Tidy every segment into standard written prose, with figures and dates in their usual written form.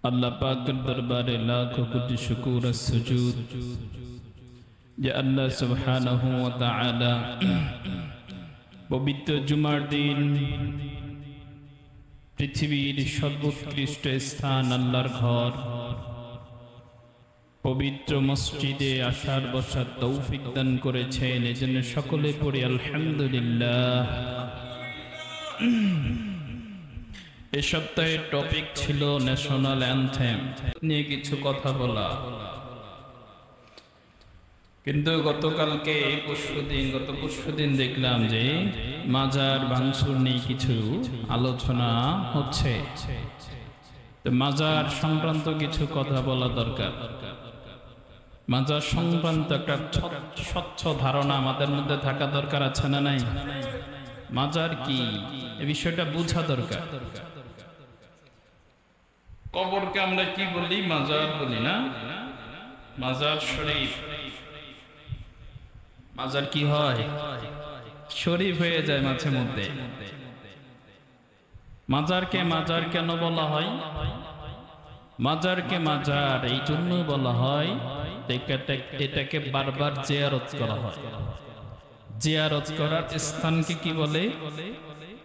আল্লাহ পাকের দরবারে লাখো কোটি শুকর আর সুজুদ যে আল্লাহ সুবহানাহু ওয়া তাআলা পবিত্র জুমার দিন পৃথিবীর সর্বোৎকৃষ্ট স্থান আল্লাহর ঘর পবিত্র মসজিদে আসার বসার তৌফিক দান করেছেন। এজন্য সকলে পড়ি আলহামদুলিল্লাহ। এই সপ্তাহের টপিক ছিল ন্যাশনাল অ্যানথেম নিয়ে কিছু কথা বলা, কিন্তু গত পরশুদিন দেখলাম যে মাজার ভাঙচুর নিয়ে কিছু আলোচনা হচ্ছে। তো মাজার সংক্রান্ত কিছু কথা বলা দরকার। মাজার সংক্রান্ত একটা স্বচ্ছ ধারণা আমাদের মধ্যে থাকা দরকার, আছে না নাই? মাজার কি এই বিষয়টা বোঝা দরকার। কবরকে আমরা কি বলি? মাজার বলি না? মাজার শরীফ। মাজার কি হয়? শরীফ হয়ে যায় মাঝে মধ্যে। মাজারকে মাজার কেন বলা হয়? মাজারকে মাজার এই জন্য বলা হয় এটাকে বারবার জিয়ারত করা হয়। জিয়ারত করার স্থানকে কি বলে?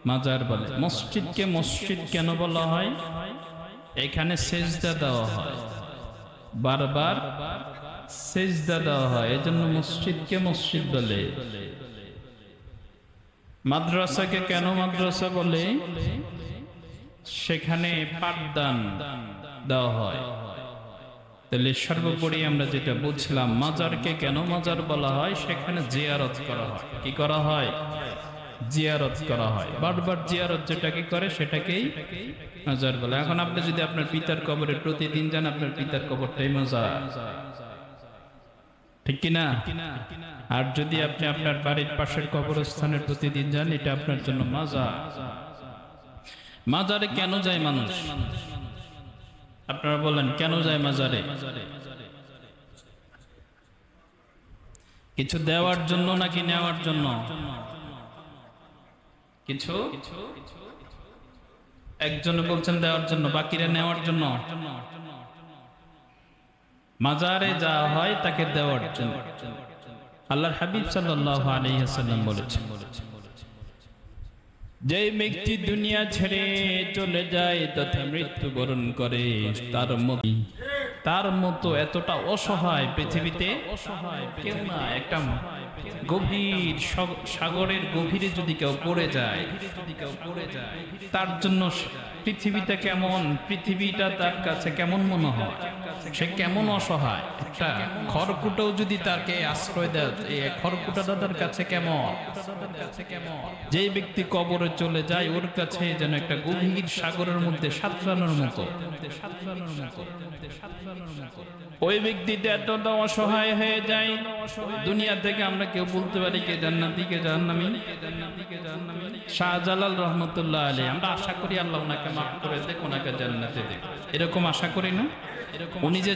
মাজার বলে। মসজিদকে মসজিদ কেন বলা হয়? এখানে সেজদা দেওয়া হয়, বারবার সেজদা দেওয়া হয়, এজন্য মসজিদকে মসজিদ বলে। মাদ্রাসাকে কেন মাদ্রাসা বলে? সেখানে পাঠদান দেওয়া হয়। তাহলে সর্বোপরি আমরা যেটা বুঝলাম, মাজারকে কেন মাজার বলা হয়? সেখানে জিয়ারত করা হয়। কি করা হয়? জিয়ারত করা হয়। বারবার জিয়ারত যেটাকে করে সেটাকেই মাজার বলে। এখন আপনি যদি আপনার পিতার কবরে প্রতিদিন যান, আপনার পিতার কবরটাই মাজার, ঠিক কিনা? আর যদি আপনি আপনার বাড়ির পাশের কবরস্থানে প্রতিদিন যান, এটা আপনার জন্য মাজার। মাজারে কেন যায় মানুষ? আপনারা বলেন, কেন যায় মাজারে? কিছু দেওয়ার জন্য নাকি নেওয়ার জন্য? কিছু একজনে বলছেন দেওয়ার জন্য, বাকিরা নেওয়ার জন্য। মাজারে যাওয়া হয় তাকে দেওয়ার জন্য। আল্লাহর হাবিব সাল্লাল্লাহু আলাইহি ওয়াসাল্লাম বলেছেন, যে ব্যক্তি দুনিয়া ছেড়ে চলে যায় তথা মৃত্যুবরণ করে, তার মতো এতটা অসহায় পৃথিবীতে কেউ না। একটা গভীর সাগরের গভীরে যদি কেউ পড়ে যায়, তার জন্য পৃথিবীটা কেমন, পৃথিবীটা তার কাছে কেমন মনে হয়, সে কেমন অসহায়। একটা খড়কুটাও যদি তাকে আশ্রয় দেয়, এই খড়কুটাটা তার কাছে কেমন। যে ব্যক্তি কবরে চলে যায়, ওর কাছে যেন একটা গভীর সাগরের মধ্যে সাঁতরানোর মতো। ওই ব্যক্তিটা এতটা অসহায় হয়ে যায়, দুনিয়া থেকে আমরা কেউ বলতে পারি কে জান্নাতি কে জাহান্নামী। শাহজালাল রহমতুল্লাহ আলাইহি, আমরা আশা করি আল্লাহ ওনাকে মাফ করে দেখ, ওনাকে জান্নাতে দেখ, এরকম আশা করি না? উনি যে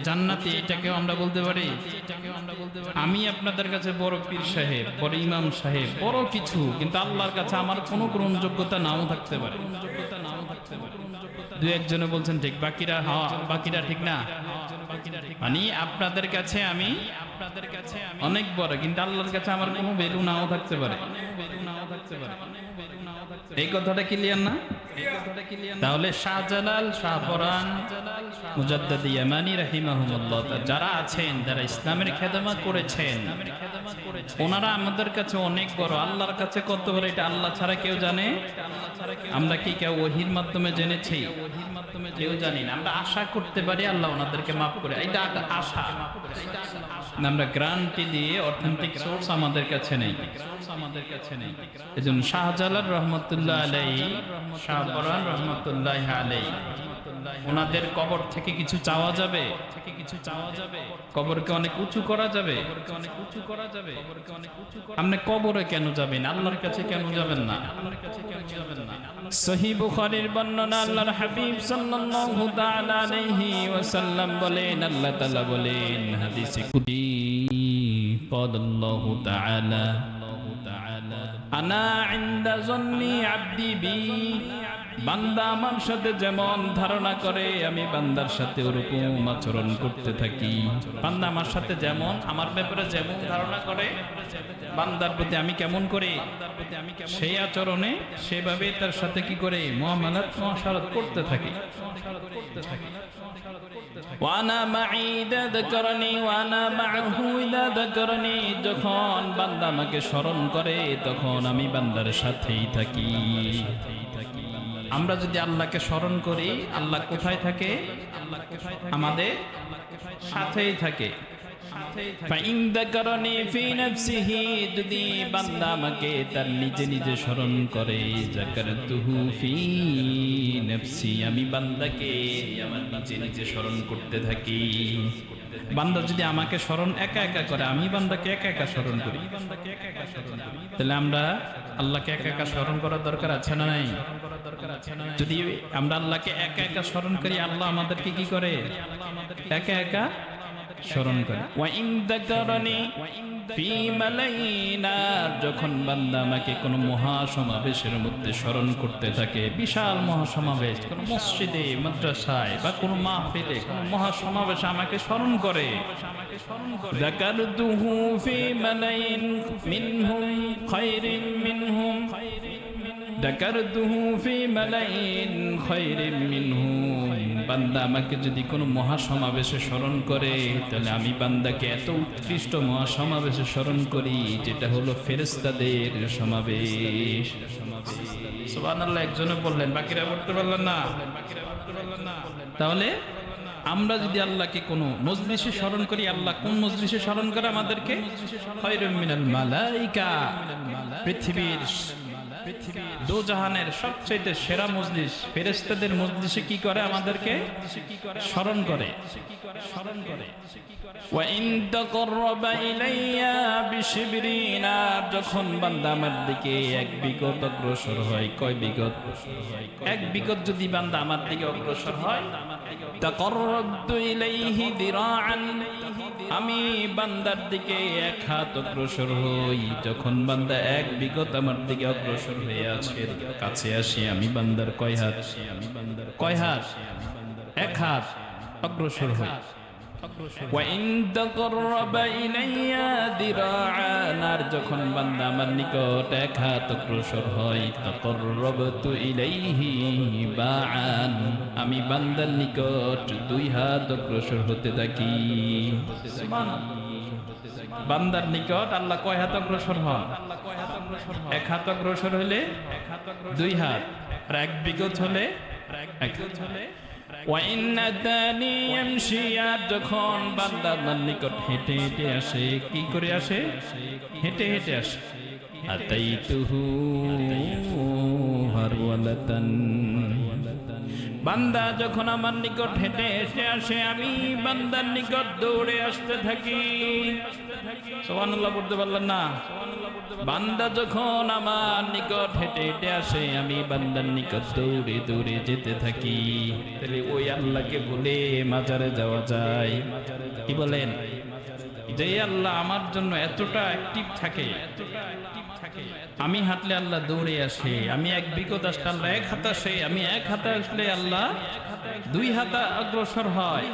জান্নাতি এটাকেও আমরা বলতে পারি। আমি আপনাদের কাছে বড় পীর সাহেব, বড় ইমাম সাহেব, বড় কিছু, কিন্তু আল্লাহর কাছে আমার কোনো গ্রহণযোগ্যতা নাও থাকতে পারে। দু একজনে বলছেন ঠিক, বাকিরা ঠিক না। মানে আপনাদের কাছে আমি অনেক বড়, কিন্তু আল্লাহর কাছে আমার কোনো ভ্যালু নাও থাকতে পারে। এই কথাটা ক্লিয়ার না? তাহলে শাহজালাল, শাহপরান, মুজাদ্দিদ ইয়ামানি রাহিমাহুমুল্লাহ, যারা আছেন, যারা ইসলামের খেদমত করেছেন, ওনারা আমাদের কাছে অনেক বড়। আল্লাহর কাছে কত বড় এটা আল্লাহ ছাড়া কেউ জানে? আমরা কি কেউ ওহীর মাধ্যমে জেনেছি? কেউ জানি না। আমরা আশা করতে পারি আল্লাহ ওনাদেরকে মাফ করে, এটা আশা। আমরা গ্যারান্টি দিয়ে অথেন্টিক সোর্স আমাদের কাছে নেই। এজন্য শাহজালাল রহমতুল্লাহ আলাইহি, শাহপরান রহমতুল্লাহ আলাইহি, ওনাদের কবর থেকে কিছু চাওয়া যাবে? কবরকে অনেক উঁচু করা যাবে? আপনি কবরে কেন যাবেন? আল্লাহর কাছে কেন যাবেন না? সহিহ বুখারীর বর্ণনা, আল্লাহর হাবিব সাল্লাল্লাহু তাআলা আলাইহি ওয়াসাল্লাম বলেন, আল্লাহ তাআলা বলেন হাদিসে কুদসি, ক্বালাল্লাহু তাআলা আনা ইনদা যন্নি আবদি বি, বান্দা আমার সাথে যেমন ধারণা করে আমি বান্দার সাথে ওরকম আচরণ করতে থাকি। বান্দা আমার সাথে যেমন, আমার ব্যাপারে যেমন ধারণা করে, বান্দার প্রতি আমি কেমন করি, সেই আচরণে সেভাবে তার সাথে কি করে মুআমালাত মুআশারাত করতে থাকি। ওয়ানা মাই ইযা যাকারানি ওয়ানা মাআহু ইযা যাকারানি, যখন বান্দা আমাকে স্মরণ করে তখন আমি বান্দার সাথেই থাকি। আমরা যদি আল্লাহকে স্মরণ করি, আল্লাহ কোথায় থাকে? আমাদের সাথেই থাকে। ফাইন যাকারানি ফি নাফসিহি, যদি বান্দা আমাকে তার নিজে নিজে স্মরণ করে, যাকারতুহু ফি নাফসি, আমি বান্দাকে আমার নিজে নিজে স্মরণ করতে থাকি। বান্দা যদি আমাকে স্মরণ একা একা করে, আমি বান্দাকে একা একা স্মরণ করি, তাহলে আমরা আল্লাহকে একা একা স্মরণ করার দরকার আছে না নাই? যদি আমরা আল্লাহকে একা একা স্মরণ করি, আল্লাহ আমাদেরকে কি করে? একা একা স্মরণ করে। ওয়াইন যাকারানি ফি মালাইনা, যখন বান্দা আমাকে কোনো মহাসমাবেশের মধ্যে স্মরণ করতে থাকে, বিশাল মহাসমাবেশ, কোনো মসজিদে মাদ্রাসায় বা কোনো মাহফিলে কোনো মহাসমাবেশে আমাকে স্মরণ করে, যাকারতুহু ফি মালাইন মিনহুম খায়রিন মিনহুম, যাকারতুহু ফি মালাইন খায়রিন মিনহুম, বান্দা আমাকে যদি কোনো মহাসমাবেশে স্মরণ করে, তাহলে আমি বান্দাকে এত উৎকৃষ্ট মহাসমাবেশে স্মরণ করি, যেটা হলো ফেরেশতাদের সমাবেশ। সুবহানাল্লাহ, একজনে বললেন, বাকিরা পড়তে পারলেন না। তাহলে আমরা যদি আল্লাহকে কোনো মজলিসে স্মরণ করি, আল্লাহ কোন মজলিসে স্মরণ করে আমাদেরকে? খায়রুম মিনাল মালাইকা, পৃথিবীর দোজাহানের সবচেয়ে সেরা মজলিস ফেরেশতাদের মজলিসে কি করে? আমাদেরকে স্মরণ করে। ওয়া ইন তাকাররাবা ইলাইয়া বিশিবরিন, যখন বান্দা আমার দিকে এক বিগত অগ্রসর হয়, কয় বিগত? এক বিগত যদি বান্দা আমার দিকে অগ্রসর হয়, তাকাররাবতু ইলাইহি দিরাআন, আমি বান্দার দিকে এক হাত অগ্রসর হই। যখন বান্দা এক বিগত আমার দিকে অগ্রসর হয়ে আছে, কাছে আসি, আমি বান্দার কয় হাত? কয় হাত? এক হাত অগ্রসর হই। ওয়াইন তাকাররাবা ইলাইয়া দিরাআন, আর যখন বান্দা আমার নিকট এক হাত অগ্রসর হয়, তাকাররাবতু ইলাইহি বাআন, আমি বান্দার নিকট দুই হাত অগ্রসর হতে থাকি। বান্দার নিকট আল্লাহ কয় হাত অগ্রসর হন? এক হাত অগ্রসর হলে দুই হাত, আর এক বিগত হলে এক হাত। ওয়াইন আতানি ইয়ামশি, যখন বান্দা আমার নিকট হেঁটে হেঁটে আসে, কি করে আসে? হেঁটে হেঁটে আসে। আতাইতুহু হারওয়ালাতান, বান্দা যখন আমার নিকট হেঁটে হেঁটে আসে, আমি বান্দার নিকট দৌড়ে আসতে থাকি। সুবহানাল্লাহ পড়তে পারলেন না? বান্দা যখন আমার নিকট হেঁটে হেঁটে আসে, আমি বান্দার নিকট দৌড়ে দৌড়ে যেতে থাকি। তাহলে ওই আল্লাহকে বলে মাজারে যাওয়া যায়? কি বলেন? যে আল্লাহ আমার জন্য এতটা অ্যাক্টিভ থাকে, আমি হাঁটলে আল্লাহ দৌড়ে আসে, আমি এক বিগত আসলে আল্লাহ এক হাত আসে, আমি এক হাতে আসলে আল্লাহ দুই হাত অগ্রসর হয়।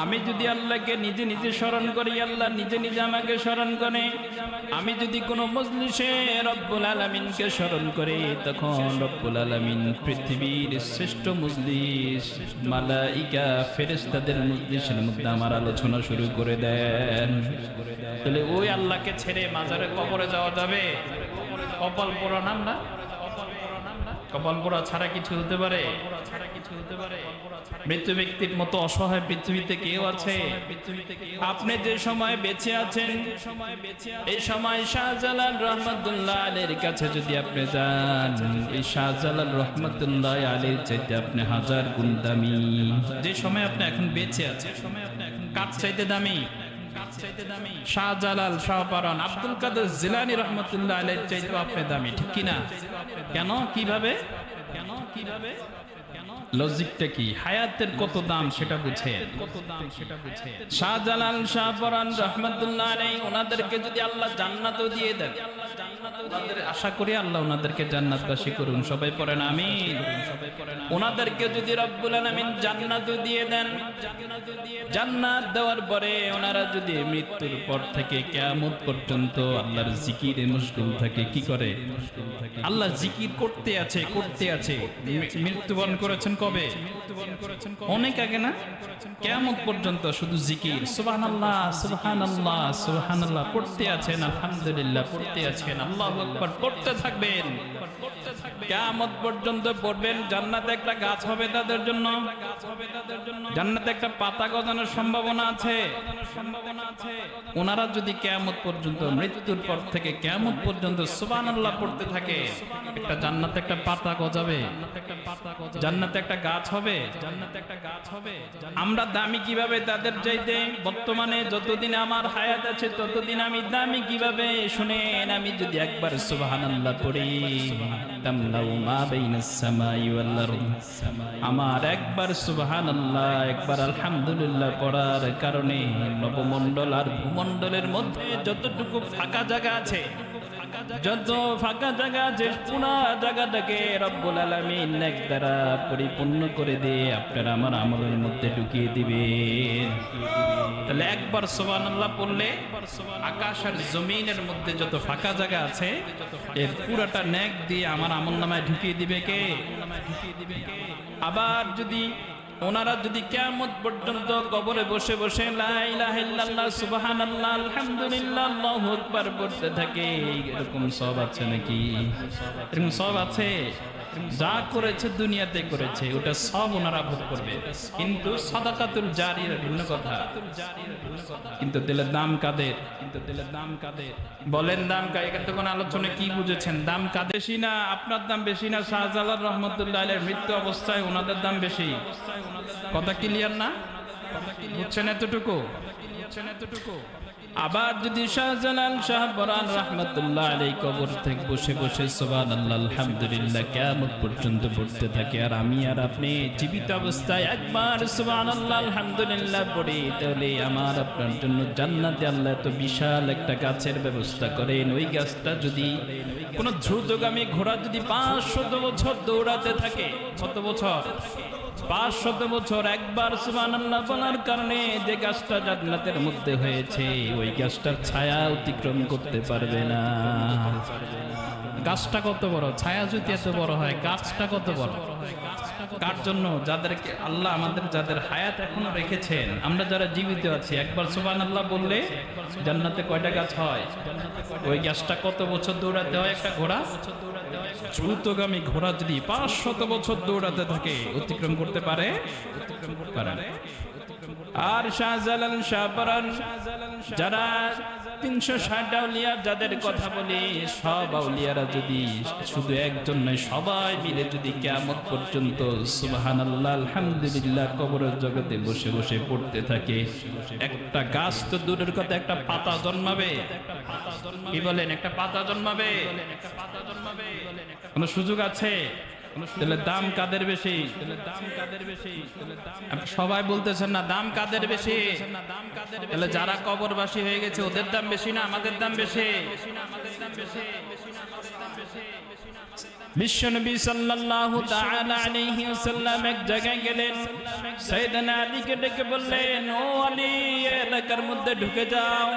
আমি যদি আল্লাহকে নিজে নিজে স্মরণ করি, আল্লাহ নিজে নিজে আমাকে স্মরণ করে। আমি যদি কোনো মজলিসে রব্বুল আলামিনকে স্মরণ করি, তখন রব্বুল আলামিন পৃথিবীর শ্রেষ্ঠ মজলিস মালাইকা ফেরেশতাদের মজলিসের মধ্যে আমার আলোচনা শুরু করে দেন। তাহলে ওই আল্লাহকে ছেড়ে মাজারে কবরে যাওয়া যাবে? কপাল পোড়া নাম না? কপাল পোড়া ছাড়া কিছু হতে পারে? মৃত্যু ব্যক্তির মতো অসহায় পৃথিবীতে কেউ আছে? আপনি যে সময় বেঁচে আছেন, এই সময় শাহজালাল রহমাতুল্লাহ আলাইহির কাছে যদি আপনি যান, এই শাহজালাল রহমাতুল্লাহ আলাইহির চাইতে আপনি হাজার গুণ দামি। যে সময় আপনি এখন বেঁচে আছেন, কার চাইতে দামি? শাহজালাল, শাহপরান, আব্দুল কাদের জিলানী রহমাতুল্লাহ আলাইহির চাইতে আপনি দামি, ঠিক কি না? কেন? কিভাবে? লজিকটা কি? হায়াতের কত দাম সেটা বুঝেন। শাহজালাল, শাহপরান রহমাতুল্লাহ আলাইহি, ওনাদেরকে যদি আল্লাহ জান্নাতও দিয়ে দেন, ওনাদের আশা করি আল্লাহ ওনাদেরকে জান্নাতবাসী করুন, সবাই পড়েন আমিন। ওনাদেরকে যদি রব্বুল আলামিন জান্নাত দিয়ে দেন, জান্নাত দেওয়ার পরে ওনারা যদি মৃত্যুর পর থেকে কিয়ামত পর্যন্ত আল্লাহর জিকিরে মশগুল থাকে, কি করে? আল্লাহ জিকির করতে আছে। মৃত্যুবরণ করেছেন কবে? অনেক আগে না? কিয়ামত পর্যন্ত শুধু জিকির, সুবহানাল্লাহ সুবহানাল্লাহ সুবহানাল্লাহ পড়তে আছেন, আলহামদুলিল্লাহ পড়তে আছেন, আল্লাহু আকবার পড়তে থাকবেন, কিয়ামত পর্যন্ত পড়বেন। জান্নাতে একটা গাছ হবে তাদের জন্য, জান্নাতে একটা পাতা গজানোর সম্ভাবনা আছে। ওনারা যদি কিয়ামত পর্যন্ত, মৃত্যুর পর থেকে কিয়ামত পর্যন্ত সুবহানাল্লাহ পড়তে থাকে, একটা জান্নাতে একটা পাতা গজাবে, জান্নাতে একটা গাছ হবে। আমরা দামি কিভাবে তাদের চাইতে? বর্তমানে যতদিন আমার হায়াত আছে ততদিন আমি দামি কিভাবে শুনেন। আমি যদি একবার সুবহানাল্লাহ পড়ি, তামলাউ মা বাইনাস সামাই ওয়াল আরদ, আমার একবার সুবহানাল্লাহ, একবার আলহামদুলিল্লাহ পড়ার কারণে নবমণ্ডল আর ভূমণ্ডলের মধ্যে যতটুকু ফাঁকা জায়গা আছে, যত ফাঁকা জায়গা আছে, পুরা জায়গাটাকে রব্বুল আলামিন নেক দ্বারা পরিপূর্ণ করে দিয়ে আপনারা আমার আমলের মধ্যে ঢুকিয়ে দিবেন। তাহলে একবার সুবহানাল্লাহ পড়লে আকাশ আর জমিনের মধ্যে যত ফাঁকা জায়গা আছে এর পুরাটা নেক দিয়ে আমার আমলনামায় ঢুকিয়ে দিবে কে? আবার যদি ওনারা যদি কিয়ামত পর্যন্ত কবরে বসে বসে লা ইলাহা ইল্লাল্লাহ সুবহানাল্লাহ আলহামদুলিল্লাহ আল্লাহু আকবার পড়তে থাকে, এরকম সওয়াব আছে নাকি? এরকম সওয়াব আছে? যা করেছে দুনিয়াতে করেছে ওটা সব ওনারা ভোগ করবে, কিন্তু সাদাকাতুল জারির ভিন্ন কথা। কিন্তু দিলের দাম কাদের? বলেন দাম কাদের? এখানে তো কোন আলোচনা কি বুঝেছেন? দাম কাদের? বেশি না আপনার দাম বেশি না শাহজালাল রহমতুল্লাহ আলাইহির মৃত্যু অবস্থায় ওনাদের দাম বেশি? কথা ক্লিয়ার না? বুঝছেন এতটুকু? আবার যদি শাহজালাল শাহপরান রহমতুল্লাহ আলাইহি কবর থেকে বসে বসে সুবহানাল্লাহ আলহামদুলিল্লাহ কিয়ামত পর্যন্ত পড়তে থাকে, আর আমি আর আপনি জীবিত অবস্থায় একবার সুবহানাল্লাহ আলহামদুলিল্লাহ পড়ি, তাহলে আমার আপনার জন্য জান্নাতে আল্লাহ এত বিশাল একটা গাছের ব্যবস্থা করেন। ওই গাছটা যদি কোন দ্রুতগামী ঘোড়া যদি 500 বছর দৌড়াতে থাকে, কত বছর? 500 বছর, একবার সুবহানাল্লাহ বলার কারণে যে গাছটা জান্নাতের মধ্যে হয়েছে ওই গাছটার ছায়া অতিক্রম করতে পারবে না। গাছটা কত বড়? ছায়া যদি এত বড় হয়, গাছটা কত বড়? কার জন্য? যাদেরকে আল্লাহ আমাদের, যাদের হায়াত এখনো রেখেছেন, আমরা যারা জীবিত আছি, একবার সুবহানাল্লাহ বললে জান্নাতে কয়টা গাছ হয়? ওই গাছটা কত বছর দৌড়াতে হয় একটা ঘোড়া? দ্রুতগামী ঘোড়া যদি 500 বছর দৌড়াতে থাকে অতিক্রম করতে পারে? আর শাহজালাল শাহপরান যারা 360 আউলিয়া যাদের কথা বলি, সব আউলিয়ারা যদি শুধু একজন নয় সবাই মিলে যদি কিয়ামত পর্যন্ত সুবহানাল্লাহ আলহামদুলিল্লাহ কবরের জগতে বসে বসে পড়তে থাকে, একটা গাছ তো দূরের কথা, একটা পাতা জন্মাবে। কি বলেন? একটা পাতা জন্মাবে। কোন সুযোগ আছে? তাহলে দাম কাদের বেশি? সবাই বলতেছেন না দাম কাদের বেশি? তাহলে যারা কবরবাসী হয়ে গেছে ওদের দাম বেশি না আমাদের দাম বেশি? বিশ্বনবী সাল্লাল্লাহু তাআলা আলাইহি ওয়াসাল্লাম এক জায়গায় গেলেন, সাইয়েদনা আলীকে ডেকে বললেন, ও আলী, এলাকার মধ্যে ঢুকে যাও,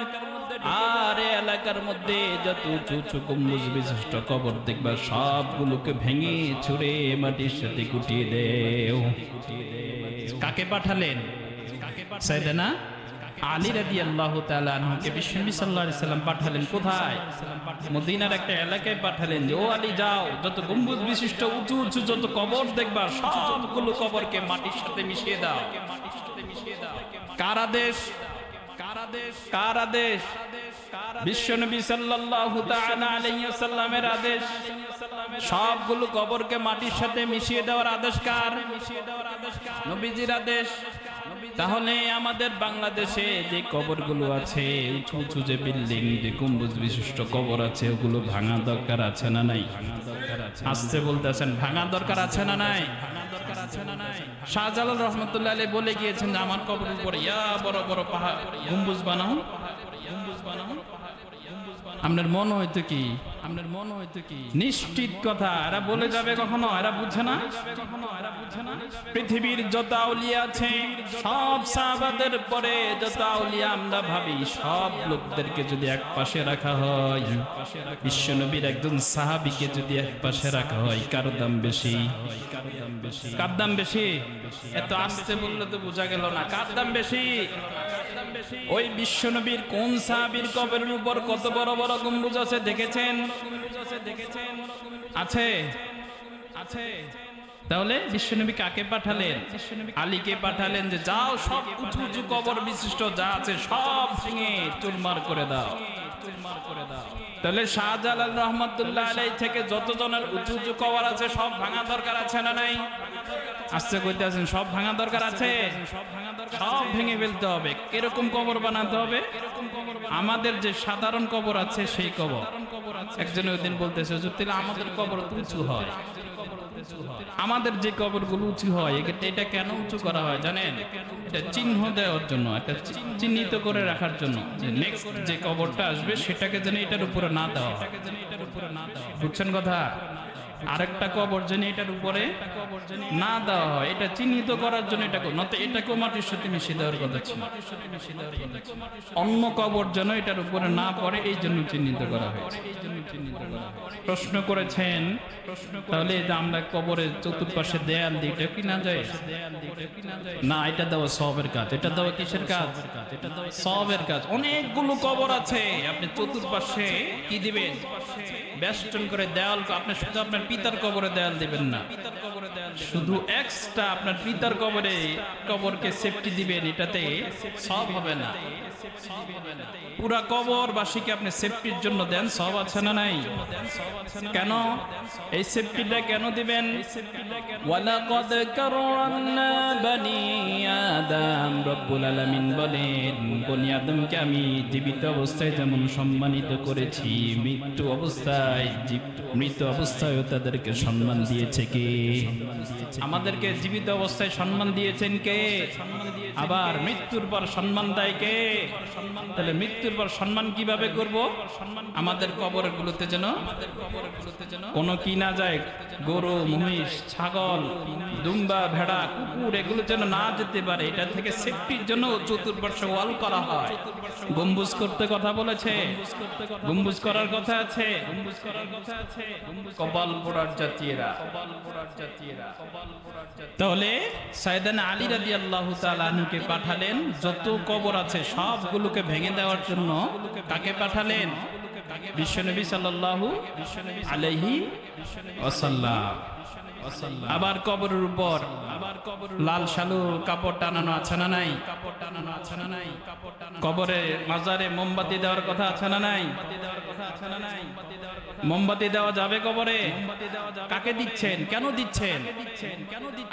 আর এলাকার মধ্যে যত উঁচু উঁচু গম্বুজ বিশিষ্ট কবর দেখবা সবগুলোকে ভেঙে ছুঁড়ে মাটির সাথে গুটিয়ে দেও। কাকে পাঠালেন? সাইয়েদনা আলী রাদিয়াল্লাহু তাআলা আনহুকে বিশ্বনবী সাল্লাল্লাহু আলাইহি সাল্লাম পাঠালেন। কোথায়? মদিনার একটা এলাকায় পাঠালেন যে ও আলী যাও, যত গম্বুজ বিশিষ্ট উঁচু উঁচু যত কবর দেখবা সবগুলো কবরকে মাটির সাথে মিশিয়ে দাও। কার আদেশ? কার আদেশ? বিশ্বনবী সাল্লাল্লাহু তাআলা আলাইহি ওয়াসাল্লামের আদেশ। সবগুলো কবরকে মাটির সাথে মিশিয়ে দেওয়ার আদেশ কার? নবীজির আদেশ। তাহলে আমাদের বাংলাদেশে যে কবরগুলো আছে, উঁচু উঁচু যে বিল্ডিং, যে গম্বুজ বিশিষ্ট কবর আছে, ওগুলো ভাঙা দরকার আছে না নাই? আসতে বলতেছেন, ভাঙা দরকার আছে না নাই? শাহজালাল রহমতুল্লাহ আলাইহি বলে গিয়েছেন যে আমার কবরের উপরে ইয়া বড় বড় পাহাড় গম্বুজ বানাও। আপনার মন হয়তো কি আপনার মন হয়তো কি নিশ্চিত কথা, এরা বলে যাবে কখনো, এরা বুঝে না। পৃথিবীর যত আউলিয়া আছে সব সাহাবাদের পরে যত আউলিয়া আমরা ভাবি, সব লোকদেরকে যদি এক পাশে রাখা হয়, বিশ্বনবীর একজন সাহাবীকে যদি এক পাশে রাখা হয়, কার দাম বেশি? কার দাম বেশি? এত আস্তে বললে তো বোঝা গেল না। কার দাম বেশি? ওই বিশ্বনবীর কোন সাহাবীর কবরের উপর কত বড় বড় গম্বুজ আছে দেখেছেন? আছে আছে। তাহলে বিশ্বনবী কাকে পাঠালেন? আলীকে পাঠালেন যে যাও সব উঁচু উঁচু কবর বিশিষ্ট যা আছে সব ভেঙে চুরমার করে দাও। তাহলে শাহজালাল রহমাতুল্লাহ আলাইহি থেকে যত জনের উঁচু উঁচু কবর আছে সব ভাঙা দরকার আছে না নাই? আস্তে কইতে আছেন, সব ভাঙা দরকার আছে। সব ভেঙে ফেলতে হবে। কিরকম কবর বানাতে হবে? আমাদের যে সাধারণ কবর আছে সেই কবর। একজন ওই দিন বলতেছে তাহলে আমাদের কবর তো উঁচু হয়, আমাদের যে কবরগুলো উঁচু হয় এটা কেন উঁচু করা হয় জানেন? এটা চিহ্ন দেওয়ার জন্য, একটা চিহ্নিত করে রাখার জন্য যে নেক্সট যে কবরটা আসবে সেটাকে যেন এটার উপরে না দেওয়া হয়। বুঝছেন কথা? আরেকটা কবর যেন এটার উপরে না দেওয়া হয়, এটা চিহ্নিত করার জন্য। এটা নয়তো এটাকেও মাটির সাথে মিশিয়ে দেওয়ার কথা ছিল। অন্য কবর যেন এটার উপরে না পড়ে এই জন্য চিহ্নিত করা হয়েছে। প্রশ্ন করেছেন তাহলে এই যে আমরা কবরের চতুর্পাশে দেয়াল দিই, এটা কি না যায়? না, এটা দেওয়া সওয়াবের কাজ। এটা দেওয়া কিসের কাজ? এটা দেওয়া সওয়াবের কাজ। অনেকগুলো কবর আছে, আপনি চতুর্পাশে কি দিবেন? বেষ্টন করে দেয়াল। আপনি শুধু আপনার পিতার কবরে দেয়াল দিবেন না, শুধু এক্সট্রা আপনার পিতার কবরকে সেফটি দিবেন, এটাতে সব হবে না। পুরা কবরবাসীকে আপনি সেফটির জন্য দেন, সব আছে না নাই? কেন এই সেফটিটা কেন দিবেন? ওয়ালাকাদ কাররামনা বনি আদম, রব্বুল আলামিন বলেন বনি আদমকে আমি জীবিত অবস্থায় যেমন সম্মানিত করেছি, মৃত অবস্থায়ও তাদেরকে সম্মান দিয়েছে কে? আমাদেরকে জীবিত অবস্থায় সম্মান দিয়েছেন কে? আবার মৃত্যুর পর সম্মান দেয় কে? তাহলে মৃত্যুর পর সম্মান কিভাবে করব? আমাদের কবরগুলোতে যেন কোনো কি না যায়, গরু, মহিষ, ছাগল, দুম্বা, ভেড়া, কুকুর এগুলো যেন না যেতে পারে, এটা থেকে সেফটির জন্য চতুর্পার্শ্বে ওয়াল করা হয়। গম্বুজ করতে কথা বলেছে, গম্বুজ করার কথা আছে, কপাল পোড়ার জাতীয়রা। তাহলে সাইয়েদানা আলী রাদিয়াল্লাহু তাআলা আনহুকে পাঠালেন যত কবর আছে সবগুলোকে ভেঙে দেওয়ার জন্য। কাকে পাঠালেন? বিশ্বনবী সাল্লাল্লাহু আলাইহি ওয়াসাল্লাম। আবার কবরের উপর লাল শালু কাপড় টানানো আছে না নাই? কবরে মাজারে মোমবাতি দেওয়ার কথা আছে না নাই? মোমবাতি দেওয়া যাবে কবরে? কাকে দিচ্ছেন? কেন দিচ্ছেন?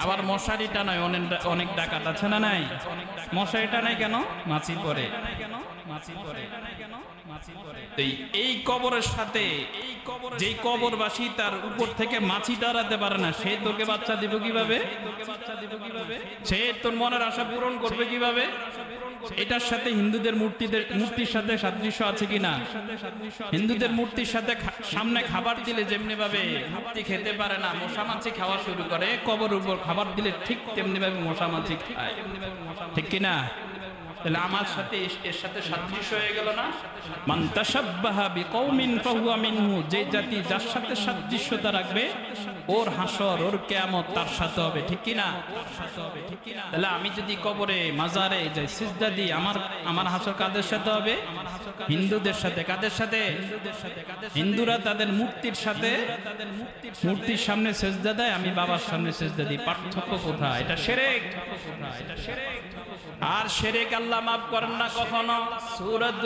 আবার মশারি টানায় অনেক ডাকাত আছে না নাই? মশারি টানায় কেন? মাছি পরে। এই কবরের সাথে যেই কবরবাসী তার উপর থেকে মাছি তাড়াতে পারে না, সে তোকে বাচ্চা দিব কিভাবে? সে তোর মনের আশা পূরণ করবে কিভাবে? এটার সাথে হিন্দুদের মূর্তির সাথে সাদৃশ্য আছে কিনা? হিন্দুদের মূর্তির সাথে সামনে খাবার দিলে যেমনি ভাবে মূর্তি খেতে পারে না, মশা মাছি খাওয়া শুরু করে, কবর উপর খাবার দিলে ঠিক তেমনি ভাবে মশা মাছি খায়, ঠিক কিনা? তাহলে আমার সাথে এর সাথে সাদৃশ্য হয়ে গেল না? মান তাশাব্বাহা বিকওমিন ফাহুয়া মিনহু, যে জাতি যার সাথে সাদৃশ্যতা রাখবে ওর হাসর, ওর কিয়ামত তার সাথে হবে, ঠিক কিনা? তাহলে আমি যদি কবরে মাজারে যাই সিজদা দিই, আমার হাসর কাদের সাথে হবে? হিন্দুদের সাথে। কাদের সাথে? হিন্দুরা তাদের মূর্তির সাথে, মূর্তির সামনে সিজদা দেয়, আমি বাবার সামনে সিজদা দিই। পার্থক্য কোথায়? এটা শিরক। আর শিরক আল্লাহ মাফ করেন না কখনো। সূরাত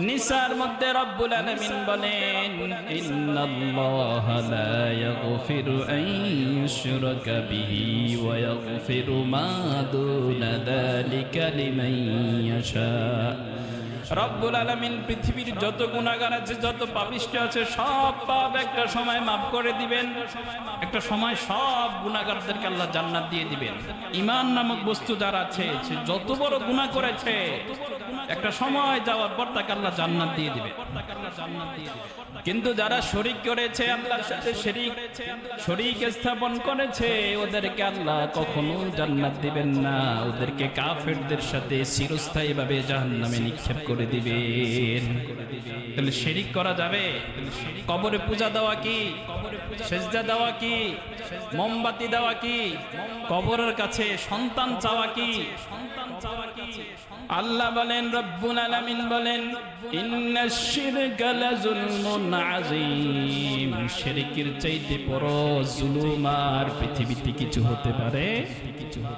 নিসার মধ্যে রব্বুল আলামিন বলেন ইন্নাল্লাহা লা ইয়াগফিরু আন ইউশরাকা বিহি ওয়া ইয়াগফিরু মা দুনা যালিকা লিমান ইয়াশা। রব্বুল আলামিন পৃথিবীর যত গুনাহগার আছে, যত পাপিষ্ঠ আছে, সব পাপ একটা সময় মাফ করে দিবেন। একটা সময় সব গুনাহগারদেরকে আল্লাহ জান্নাত দিয়ে দিবেন। ঈমান নামক বস্তু যার আছে, সে যত বড় গুনাহ করেছে, একটা সময় যাওয়ার পর তাকে আল্লাহ জান্নাত দিয়ে দিবে। কিন্তু যারা শরীক করেছে, আল্লাহর সাথে শরীক স্থাপন করেছে, ওদেরকে আল্লাহ কখনো জান্নাত দিবেন না। ওদেরকে কাফেরদের সাথে চিরস্থায়ীভাবে জাহান্নামে নিক্ষেপ করে দিবেন। তাহলে শিরিক করা যাবে? কবরে পূজা দেওয়া কি? সেজদা দেওয়া কি? মোমবাতি দেওয়া কি? কবরের কাছে সন্তান চাওয়া কি? আল্লাহ বলেন, রব্বুল আলামিন বলেন, ইন্নাশ শিরকা লাযুলমুন আযীম। শিরকের চাইতে বড় জুলুম আর পৃথিবীতে কিছু হতে পারে?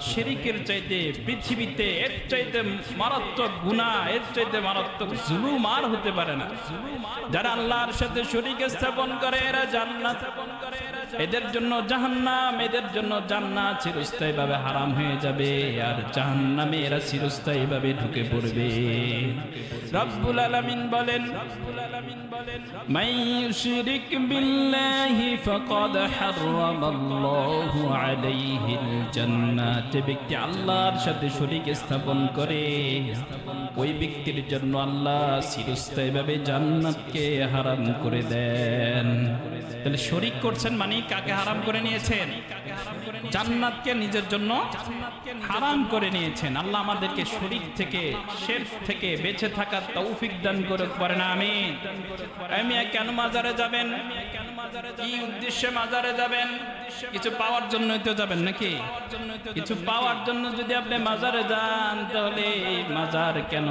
শিরকের চাইতে পৃথিবীতে এর চাইতে মারাত্মক গুনাহ, এর চাইতে মারাত্মক জুলুম আর হতে পারে না। যারা আল্লাহর সাথে শরীক স্থাপন করে, এরা জান্নাত, এদের জন্য জাহান্নাম, এদের জন্য জান্নাত চিরস্থায়ীভাবে হারাম হয়ে যাবে, আর জাহান্নামে এরা চিরস্থায়ীভাবে ঢুকে পড়বে। রব্বুল আলামিন বলেন, মান ইউশরিক বিল্লাহি ফাকাদ হারামাল্লাহু আলাইহিল জান্নাত। যে ব্যক্তি আল্লাহর সাথে শরীক স্থাপন করে, ওই ব্যক্তির জন্য আল্লাহ চিরস্থায়ীভাবে জান্নাতকে হারাম করে দেন। তাহলে শরীক করছেন মানে কাকে হারাম করে নিয়েছেন? জান্নাতকে নিজের জন্য হারাম করে নিয়েছেন। আল্লাহ আমাদেরকে শরীক থেকে, শিরক থেকে বেঁচে থাকার তৌফিক দান করুক, পারেন আমিন। আমি কেন মাজারে যাবেন? কি উদ্দেশ্যে মাজারে যাবেন? কিছু পাওয়ার জন্যই তো যাবেন নাকি? কিছু পাওয়ার জন্য যদি আপনি মাজারে যান, তাহলে মাজার কেন?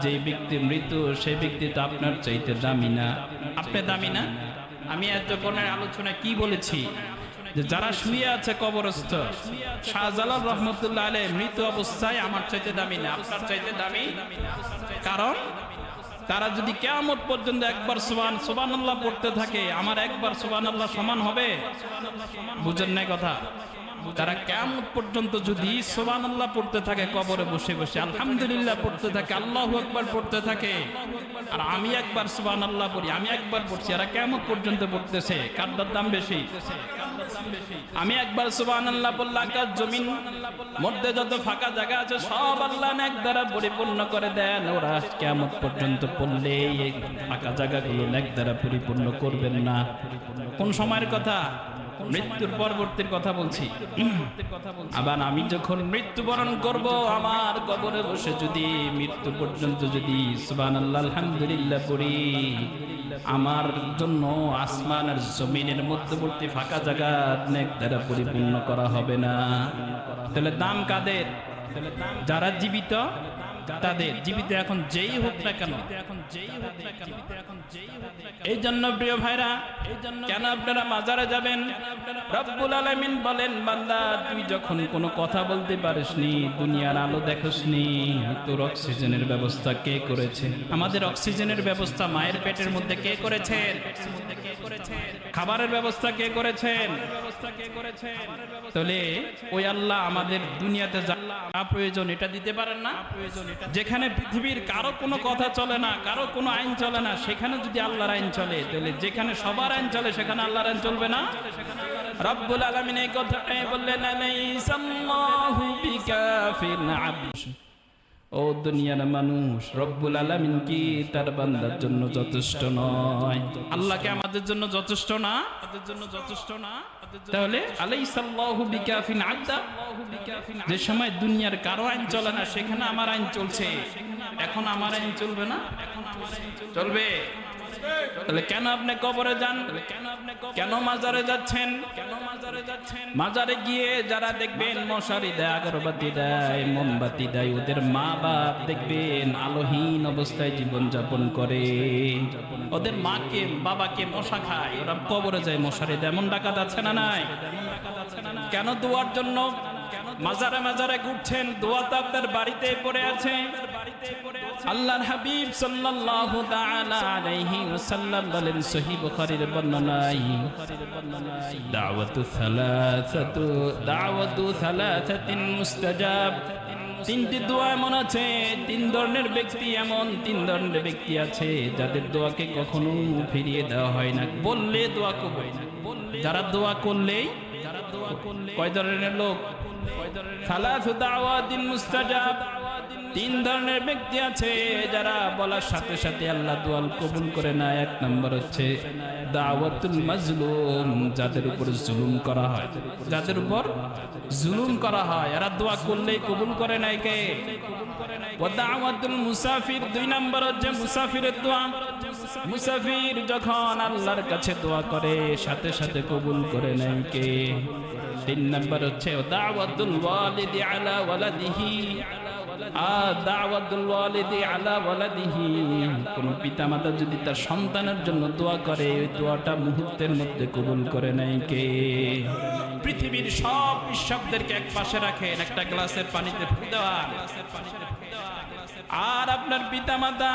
যে ব্যক্তি মৃত, সেই ব্যক্তি তো আপনার চাইতে দামি না। আপনি দামি না? আমি এতক্ষণের আলোচনায় কি বলেছি? যে যারা শুয়ে আছে কবরস্থ, শাহজালাল রহমতুল্লাহ আলাইহি মৃত অবস্থায় আমার চাইতে দামি না, আপনার চাইতে দামি। কারণ তারা যদি কিয়ামত পর্যন্ত একবার সুবহানাল্লাহ পড়তে থাকে, আমার একবার সুবহানাল্লাহ সমান হবে? বুঝেন না কথা? তারা কিয়ামত পর্যন্ত যদি সুবহানাল্লাহ পড়তে থাকে, কবরে বসে বসে আলহামদুলিল্লাহ পড়তে থাকে, আল্লাহু আকবার পড়তে থাকে, আর আমি একবার সুবহানাল্লাহ পড়ি, আমি একবার পড়ছি, আর কিয়ামত পর্যন্ত পড়তেছে, কারটার দাম বেশি? আমি একবার সুবহানাল্লাহ বললে আকাশ জমিন মধ্যে যত ফাঁকা জায়গা আছে সব আল্লাহ নেক দ্বারা পরিপূর্ণ করে দেন। ওরা কিয়ামত পর্যন্ত পড়লে এই ফাঁকা জায়গাগুলো নেক দ্বারা পরিপূর্ণ করবেন না। কোন সময়ের কথা? মৃত্যুর পরবর্তীর কথা বলছি। আবার আমি যখন মৃত্যুবরণ করব, আমার কবরে বসে যদি মৃত্যু পর্যন্ত যদি সুবহানাল্লাহ আলহামদুলিল্লাহ পড়ি, আমার জন্য আসমান আর জমিনের মধ্যবর্তী ফাঁকা জায়গা নেক দ্বারা পরিপূর্ণ করা হবে না। তাহলে দাম কাদের? যারা জীবিত তাদের। জীবিত এখন যেই হোক না কেন, এই জন্য প্রিয় ভাইরা, কেন আপনারা মাজারে যাবেন? রব্বুল আলামিন বলেন, বান্দা তুই যখন কোনো কথা বলতে পারিসনি, দুনিয়ার আলো দেখোসনি, তোর অক্সিজেনের ব্যবস্থা কে করেছে? আমাদের অক্সিজেনের ব্যবস্থা মায়ের পেটের মধ্যে কে করেছেন? খাবারের ব্যবস্থা কে করেছেন? তাহলে ওই আল্লাহ আমাদের দুনিয়াতে যা প্রয়োজন এটা দিতে পারেন না? যেখানে পৃথিবীর কারো কোনো কথা চলে না, কারো কোনো আইন চলে না, সেখানে যদি আল্লাহর আইন চলে, তাহলে যেখানে সবার আইন চলে সেখানে আল্লাহর আইন চলবে না? রব্বুল আলামিন এই কথাটাই বললেন, আলাইসাল্লাহু বিকাফিন আবদ। ও দুনিয়ার মানুষ, রব্বুল আলামিন কি তার বান্দার জন্য যথেষ্ট নয়? আল্লাহকে আমাদের জন্য যথেষ্ট না? তাহলে আলাইসাল্লাহু বিকাফিন আবদা। যে সময় দুনিয়ার কারো আইন চলে না, সেখানে আমার আইন চলছে, এখন আমার আইন চলবে না? চলবে। তাহলে কেন আপনি কবরে যান? কেন মাজারে যাচ্ছেন? মাজারে গিয়ে যারা দেখবেন মশারি দেয়, আগরবাতি দেয়, মোমবাতি দেয়, ওদের মা বাপ দেখবেন আলোহীন অবস্থায় জীবন যাপন করে, ওদের মাকে বাবাকে মশা খায়, ওরা কবরে যায় মশারি দেয়। এমন ডাকাত আছে না নাই? কেন? দোয়ার জন্য মাজারে মাজারে ঘুরছেন, দোয়া তো আপনার বাড়িতেই পড়ে আছে। আল্লাহর হাবিব সাল্লাল্লাহু তাআলা আলাইহি ওয়াসাল্লাম বলেন সহিহ বুখারীর বর্ণনায়, দাওয়াতু সালাসাতিন মুস্তাজাব। তিনটি দোয়া এমন আছে, তিন ধরনের ব্যক্তি, এমন তিন ধরনের ব্যক্তি আছে যাদের দোয়াকে কখনো ফিরিয়ে দেওয়া হয় না, বললে দোয়া কবুল। যারা দোয়া করলেই, কয় ধরনের লোক? সালাসু দাওয়াতিন মুস্তাজাব। তিন ধরনের ব্যক্তি আছে যারা বলার সাথে সাথে আল্লাহ দোয়া কবুল করে না। এক নম্বর হচ্ছে দাওয়াতুল মাজলুম, যাদের উপর জুলুম করা হয়, যাদের উপর জুলুম করা হয়, এরা দোয়া করলেই কবুল করে নাই কে? ওয়া দাওয়াতুল মুসাফির, দুই নম্বর হচ্ছে মুসাফিরের দোয়া। মুসাফির যখন আল্লাহর কাছে দোয়া করে সাথে সাথে কবুল করে নাই কে? তিন নম্বর হচ্ছে দাওয়াতুল ওয়ালিদি আলা ওয়ালাদিহি। দাওয়াতুল ওয়ালিদি আলা ওয়ালাদিহি, কোন পিতামাতা যদি তার সন্তানের জন্য দোয়া করে, ওই দোয়াটা মুহূর্তের মধ্যে কবুল করে নাই কে? পৃথিবীর সব বিশ্বদেরকে এক পাশে রাখেন, একটা গ্লাসের পানিতে ফু দেওয়া। আর আপনার পিতামাতা,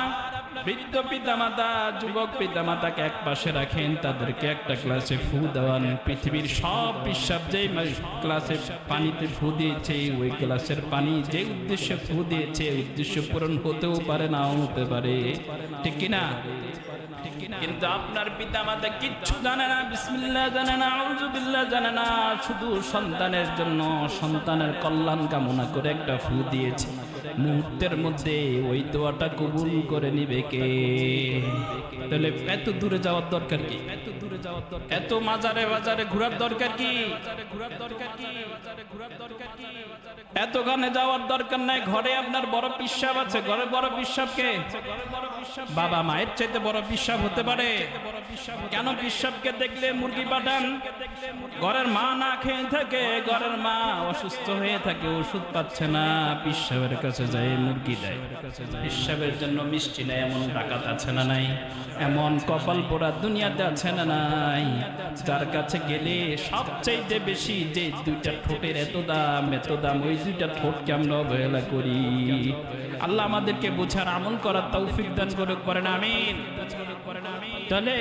বৃদ্ধ পিতামাতা, যুবক পিতামাতাকে এক পাশে রাখেন, তাদেরকে একটা গ্লাসে ফু দেওয়ান। পৃথিবীর সব বিশ্বাস যেই গ্লাসে পানিতে ফু দিয়েছে, ওই গ্লাসের পানি যে উদ্দেশ্যে ফু দিয়েছে, উদ্দেশ্য পূরণ হতেও পারে, নাও হতে পারে, ঠিক কিনা? কিন্তু আপনার পিতামাতা কিচ্ছু জানে না, বিসমিল্লাহ জানে না, আউযুবিল্লাহ জানে না, শুধু সন্তানের জন্য, সন্তানের কল্যাণ কামনা করে একটা ফু দিয়েছে, মুহূর্তের মধ্যে ওই দোয়াটা কবুল করে নিবে কে? তাহলে এত দূরে যাওয়ার দরকার কি? এত মাজারে বাজারে ঘোরার দরকার কি? এত গানে যাওয়ার দরকার নাই। ঘরে আপনার বড় পিসাব আছে, ঘরে বড় পিসাবকে বাবা মায়ের চাইতে বড় পিসাব হতে পারে? কেন পিসাবকে দেখলে মুরগি পাঠান? ঘরের মা না খেয়ে থাকে, ঘরের মা অসুস্থ হয়ে থাকে, ওষুধ পাচ্ছে না, পিসাবের কাছে যায় মুরগি দেয়। পিসাবের জন্য মিষ্টি নেই, এমন ডাকাত আছে না নাই? এমন কপাল পোড়া দুনিয়াতে আছে না নাই? যার কাছে গেলে সবচাইতে বেশি যে দুইটা ঠোঁটের এত দাম, এত দাম, ওই দুইটা ঠোঁটকে আমরা অবহেলা করি। আল্লাহ আমাদেরকে বোঝার, আমল করার তৌফিক দান করুক, করেন আমিন। তাহলে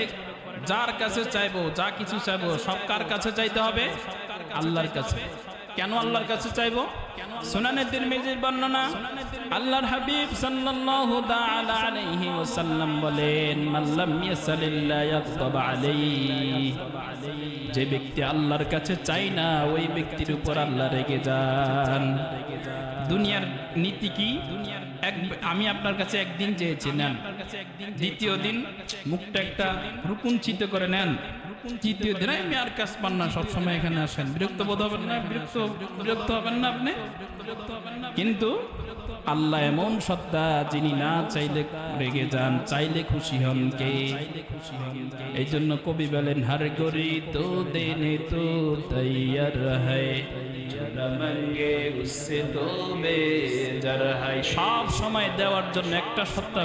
যার কাছে চাইবো, যা কিছু চাইবো, সব কার কাছে চাইতে হবে? আল্লাহর কাছে। কেন আল্লাহর কাছে চাইবো? সুনানে তিরমিজির বর্ণনা, আল্লাহর হাবিব সাল্লাল্লাহু তাআলা আলাইহি ওয়াসাল্লাম বলেন, মাল্লাম ইয়াসালিল্লাহ ইয়াগদাব আলাইহি, যে ব্যক্তি আল্লাহর কাছে চায় না, ওই ব্যক্তির উপর আল্লাহ রেগে যান। দুনিয়ার নীতি কি? আমি আপনার কাছে একদিন চেয়েছি, নেন। দ্বিতীয় দিন মুখটা একটা রুকুঞ্চিত করে নেন। তৃতীয় দিন আমি আর কাজ পান না, সবসময় এখানে আসেন, বিরক্ত বোধ হবেন না? বিরক্ত হবেন না আপনি? কিন্তু আল্লাহ এমন সত্তা, যিনি না চাইলে রেগে যান, চাইলে খুশি হন কে? এই জন্য কবি বলেন, হর গরি তো দেনে তো তৈয়ার রহে, সব সময় দেওয়ার জন্য একটা সত্তা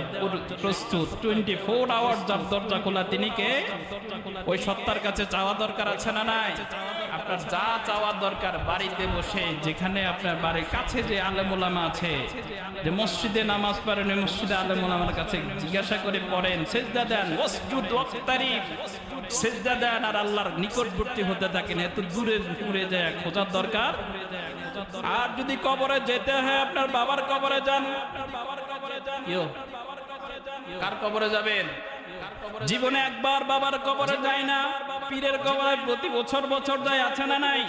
প্রস্তুত, 24 আওয়ার যার দরজা খোলা, তিনি কে? ওই সত্তার কাছে চাওয়া দরকার আছে না নাই? আপনার যা চাওয়া দরকার বাড়িতে বসে, যেখানে আপনার বাড়ির কাছে যে আলেম ওলামা আছে, যে মসজিদে নামাজ পড়েন, ওই মসজিদে আলেম ওলামার কাছে জিজ্ঞাসা করে পড়েন, সিজদা দেন, ওয়াসজুদ ওয়াক্তারিব, সিজদা দেন আর আল্লাহর নিকটবর্তী হতে থাকেন। এত দূরে দূরে যায় খোঁজার দরকার। আর যদি কবরে যেতে হয়, আপনার বাবার কবরে যান। কার কবরে যাবেন? জীবনে একবার বাবার কবরে যায় না, পীরের কবরে প্রতি বছর বছর যায়, আছে না নাই?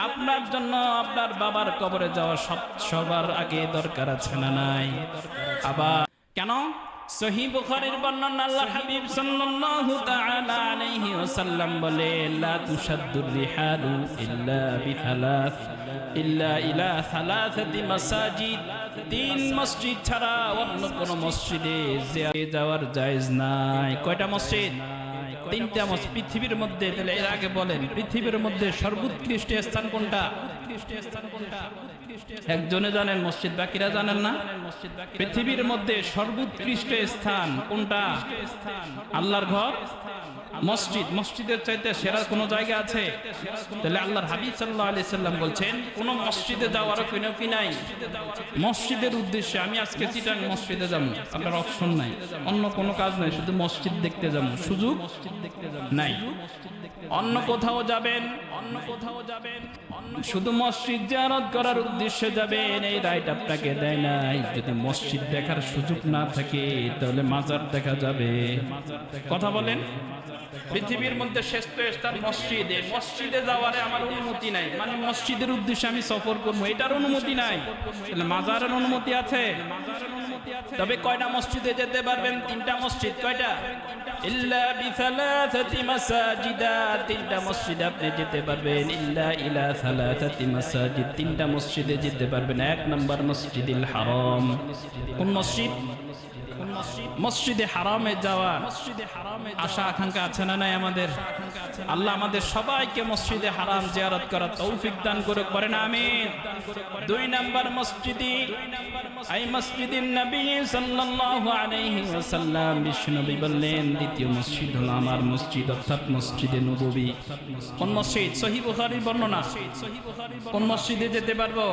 আপনার জন্য আপনার বাবার কবরে যাওয়া সবার আগে দরকার আছে না নাই? আবার কেন? সহিহ বুখারীর বর্ণনা, আল্লাহর হাবিব সাল্লাল্লাহু তাআলা আলাইহি ওয়াসাল্লাম বলেন, লা তুশাদ্দুর রিহালু ইল্লা বিথালাথ, ইল্লা ইলা সালাসাতি মাসাজিদ, তিন মসজিদ ছাড়া অন্য কোন মসজিদে যাওয়ার জায়েজ নাই। কয়টা মসজিদ? তিনটা মসজিদ পৃথিবীর মধ্যে। তাহলে এর আগে বলেন, পৃথিবীর মধ্যে সর্বোৎকৃষ্ট স্থান কোনটা? একজনে জানেন, মসজিদ, বাকিরা জানেন না। পৃথিবীর মধ্যে সর্বোৎকৃষ্ট স্থান কোনটা? আল্লাহর ঘর, মসজিদ। মসজিদের চাইতে সেরা কোন জায়গা আছে? তাহলে আল্লাহর হাবিব সাল্লাল্লাহু আলাইহি সাল্লাম বলছেন, কোন মসজিদে যাওয়ার কোনো কি নাই। মসজিদের উদ্দেশ্যে আমি আজকে চিটাং মসজিদে যাব, আপনার অপশন নাই, অন্য কোনো কাজ নাই, শুধু মসজিদ দেখতে যাব, সুযোগ নাই। অন্য কোথাও যাবেন, শুধু মসজিদ জিয়ারত করার উদ্দেশ্যে যাবেন এই রাইট আপনাকে দেয় নাই। যদি মসজিদ দেখার সুযোগ না থাকে তাহলে মাজার দেখা যাবে। কথা বলেন, পৃথিবীর মধ্যে শ্রেষ্ঠ স্থান মসজিদে, মসজিদে যাওয়ারে আমার অনুমতি নাই, মানে মসজিদের উদ্দেশ্যে আমি সফর করবো এটার অনুমতি নাই। তাহলে মাজারের অনুমতি আছে। তবে কয়টা মসজিদে যেতে পারবেন? 3টা মসজিদ। কয়টা? ইল্লা বিসালাসাতি মাসাজিদা, 3টা মসজিদে আপনি যেতে পারবেন। ইল্লা ইলা সালাসাতি মাসাজিদ, 3টা মসজিদে যেতে পারবেন। 1 নম্বর মসজিদুল হারাম। কোন মসজিদ? মসজিদে হারামে যাওয়া আশা আকাঙ্ক্ষা আছে না নাই আমাদের? আল্লাহ আমাদের সবাইকে মসজিদে হারাম জিয়ারত করার তৌফিক দান করে, করেন আমিন। 2 নম্বর মসজিদে এই মসজিদিন নবী সাল্লাল্লাহু আলাইহি ওয়াসাল্লাম, বিশ্বনবী বললেন দ্বিতীয় মসজিদ হলো আমার মসজিদ, অর্থাৎ মসজিদে নববী। কোন মসজিদ? সহিহ বুখারীর বর্ণনা। কোন মসজিদে যেতে পারবো?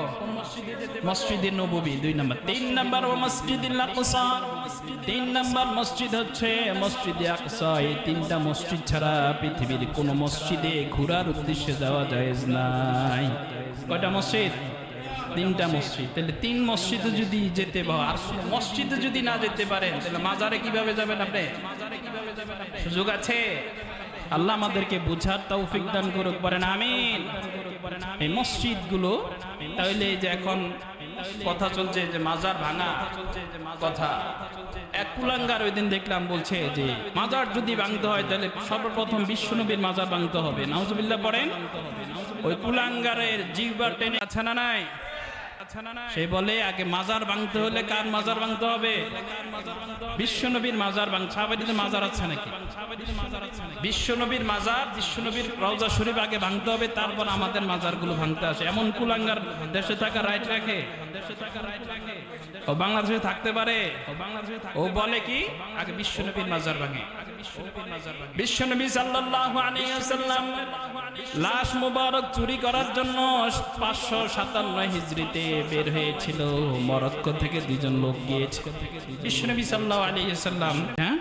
মসজিদে নববী 2 নম্বর। 3 নম্বর ও মসজিদুল আকসা, 3 নম্বর মসজিদ হচ্ছে মসজিদে আকসা। এই 3টা মসজিদ ছাড়া পৃথিবীর কোন মসজিদে ঘোরার উদ্দেশ্যে যাওয়া জায়েজ নাই। কয়টা মসজিদ? 3টা মসজিদ। তাহলে 3 মসজিদে যদি যেতে আর মসজিদে যদি না যেতে পারেন তাহলে মাজারে কিভাবে যাবেন আপনি? সুযোগ আছে। আল্লাহ আমাদেরকে বুঝার তৌফিক দান করুক, পারেন আমিন। এই মসজিদগুলো তাহলে যে এখন কথা চলছে যে মাজার ভাঙা কথা, এক কুলাঙ্গার ওই দিন দেখলাম বলছে যে মাজার যদি ভাঙতে হয় তাহলে সর্বপ্রথম বিশ্বনবীর মাজার ভাঙতে হবে। নাউজুবিল্লাহ পড়েন। ওই কুলাঙ্গারের জিহ্বা টেনে আছে না নাই? সে বলে আগে মাজার ভাঙতে হলে কার মাজার ভাঙতে হবে? বিশ্বনবীর মাজার ভাঙতে। সাহাবাদের মাজার আছে নাকি? বিশ্বনবীর মাজার, বিশ্বনবীর রওজা শরীফ আগে ভাঙতে হবে, তারপর আমাদের মাজারগুলো ভাঙতে আসে। এমন কুলাঙ্গার দেশে থাকা রাইট রাখে? ও বাংলাদেশে থাকতে পারে? ও বলে কি আগে বিশ্বনবীর মাজার ভাঙে। বিশ্বনবী সাল্লাল্লাহু আলাইহি ওয়াসাল্লাম লাশ মুবারক চুরি করার জন্য 557 হিজরিতে বের হয়েছিল। মরক্কো থেকে 2 জন লোক গিয়েছিল বিশ্বনবী সাল্লাল্লাহু আলাইহি ওয়াসাল্লাম। হ্যাঁ,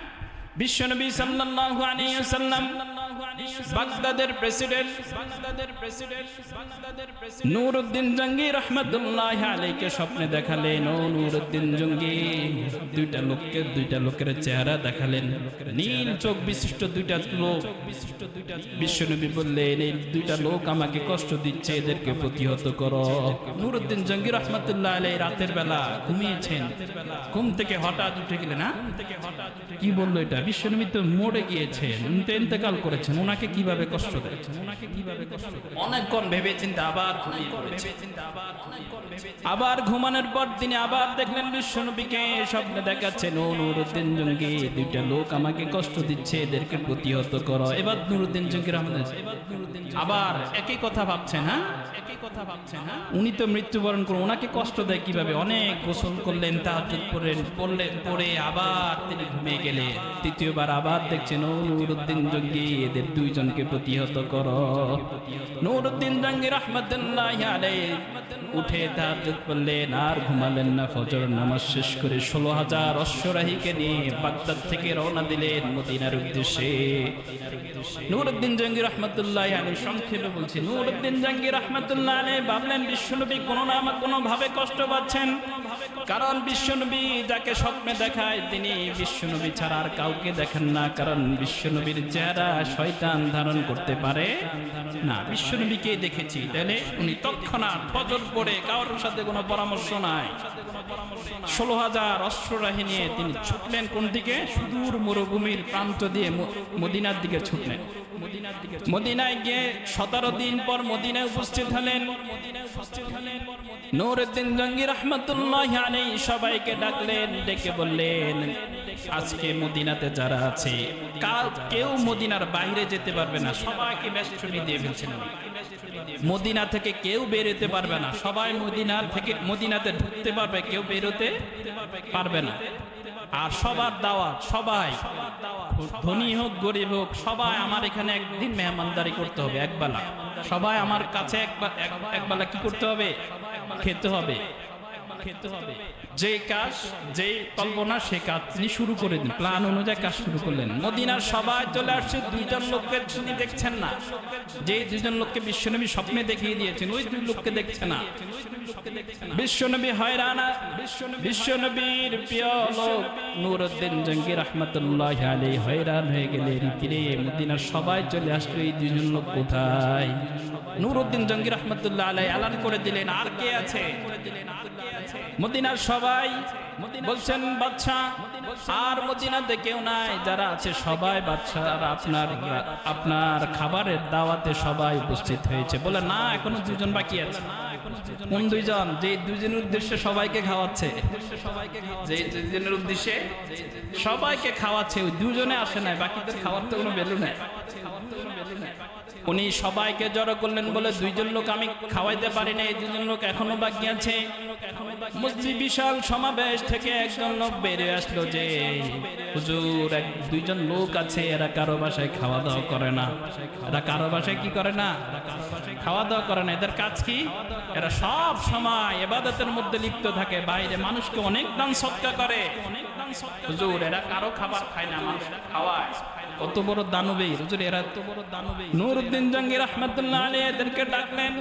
বিশ্বনবী সাল্লাল্লাহু আলাইহি ওয়াসাল্লাম বাগদাদের প্রেসিডেন্ট নূরউদ্দিন জঙ্গি রাহমাতুল্লাহি আলাইহিকে স্বপ্নে দেখালেন। ও নূরউদ্দিন জঙ্গি, 2টা লোকের চেহারা দেখালেন, নীল চোখ বিশিষ্ট 2টা লোক। বিশ্বনবী বললেন এই 2টা লোক আমাকে কষ্ট দিচ্ছে, এদেরকে প্রতিহত করো। নূরউদ্দিন জঙ্গি রাহমাতুল্লাহি আলাইহি রাতের বেলা ঘুমিয়েছেন, ঘুম থেকে হঠাৎ উঠে গেলেন। না কি বললো এটা? বিশ্বনবী তো মরে গিয়েছেন, উনি তো ইন্তেকাল করেছেন, ওনাকে কিভাবে কষ্ট দিয়েছেন? অনেকক্ষণ ভেবে চিন্তে আবার ঘুমানোর পর তিনি আবার দেখলেন বিশ্বনবীকে স্বপ্নে দেখাচ্ছেন, ও নূরউদ্দিন জঙ্গি, 2টা লোক আমাকে কষ্ট দিচ্ছে, এদেরকে প্রতিহত করো। এবার নূরউদ্দিন জঙ্গি রহমান আবার একই কথা ভাবছেন। হ্যাঁ, উনি তো মৃত্যুবরণ করুন, ওনাকে কষ্ট দেয় কিভাবে? অনেক গোসল করলেন, তাহাজ্জুদ পড়ে আবার তিনি ঘুমিয়ে গেলেন। তৃতীয়বার আবার দেখছেন, ও নূরউদ্দিন জঙ্গি, এদের 2 জনকে প্রতিহত করো। নূরউদ্দিন জঙ্গি রাহমাতুল্লাহি আলাইহি উঠে তাহাজ্জুদ পড়লেন, আর ঘুমালেন না। ফজর নামাজ শেষ করে 16,000 অশ্বরাহীকে নিয়ে বাগদাদ থেকে রওনা দিলেন মদিনার উদ্দেশ্যে। নূরউদ্দিন জঙ্গি রাহমাতুল্লাহি আলাইহি সংক্ষেপে বলছি, নূরউদ্দিন জঙ্গি রাহমাতুল্লাহি আলাইহি ভাবলেন বিশ্বনবী কোনো ভাবে কষ্ট পাচ্ছেন, কারণ বিশ্বনবী যাকে স্বপ্নে দেখায় তিনি বিশ্বনবী ছাড়া আর কাউকে দেখেন না, কারণ বিশ্বনবীর চেহারা শয়তান ধারণ করতে পারে না। বিশ্বনবীকে দেখেছি, তাহলে উনি তৎক্ষণাৎ ফজর পড়ে কারোর সাথে কোনো পরামর্শ নাই 16,000 অশ্বরাহী নিয়ে তিনি ছুটলেন কোন দিকে? সুদূর মরুভূমির প্রান্ত দিয়ে মদিনার দিকে ছুটলেন। মদিনায় গিয়ে 17 দিন পর মদিনায় উপস্থিত হলেন। নূরউদ্দিন জঙ্গি রাহমাতুল্লাহি আলাইহি সবাইকে ডাকলেন, ডেকে বললেন আজকে মদিনাতে যারা আছে কেউ মদিনার বাইরে যেতে পারবে না, সবাইকে বেষ্টনী দিয়ে ফেলছেন। মদিনা থেকে কেউ বের হতে পারবে না, সবাই মদিনাতে ঢুকতে পারবে, কেউ বের হতে পারবে না। আর সবার দাওয়াত, সবাই ধনী হোক গরিব হোক, সবাই আমার এখানে একদিন মেহমানদারি করতে হবে, একবেলা। সবাই আমার কাছে একবেলা কি করতে হবে? খেতে হবে। যে কাজ যে কল্পনা সে কাজ তিনি শুরু করে দিন, প্ল্যান অনুযায়ী কাজ শুরু করলেন। মদিনার সবাই চলে আসছে, দুইজন লোককে তিনি দেখছেন না। যে দুইজন লোককে বিশ্বনবী স্বপ্নে দেখিয়ে দিয়েছেন, ওই দুই লোককে দেখছে না। বিশ্বনবী হয়রান, বিশ্বনবীর প্রিয় লোক নূরউদ্দিন জঙ্গি রাহমাতুল্লাহি আলাইহি হয়রান হয়ে গেলেন। কিরে, মদিনার সবাই চলে আসলো, এই দুইজন লোক কোথায়? নূরউদ্দিন জঙ্গি রাহমাতুল্লাহি আলাইহি এলান করে দিলেন, আর কে আছে? মদিনার সবাই বলছেন, বাদশা আর মদিনাতে কেউ নাই, যারা আছে সবাই বাদশা আর আপনার খাবারের দাওয়াতে সবাই উপস্থিত হয়েছে। বলে না, এখনো দুজন বাকি আছে। কোন দুইজন? যে দুইজনের উদ্দেশ্যে সবাইকে খাওয়াচ্ছে, যে দুইজনের উদ্দেশ্যে সবাইকে খাওয়াচ্ছে, ওই দুজনে আসে নাই, বাকিদের খাওয়ার তো কোনো ভ্যালু নাই। উনি সবাইকে জড়ো করলেন, বলে দুইজন লোক আমি খাওয়াইতে পারি না, এই দুজন লোক এখনো বাকি আছে। মসজিদ বিশাল সমাবেশ থেকে একজন লোক বেরিয়ে আসলো যে, হুজুর, দুইজন লোক আছে, এরা কারো বাসায় খাওয়া দাওয়া করে না। এরা কারো বাসায় কি করে না? খাওয়া দাওয়া করে না। এদের কাজ কি? এরা সব সময় ইবাদতের মধ্যে লিপ্ত থাকে, বাইরে মানুষকে অনেক দান সদকা করে। হুজুর, এরা কারো খাবার খায় না, মানুষ খাওয়ায়। কত বড় দানবী হুজুর, এরা এত বড় দানবী। নূরউদ্দিন জঙ্গি রাহমাতুল্লাহি আলাইহি এদেরকে ডাকলেন,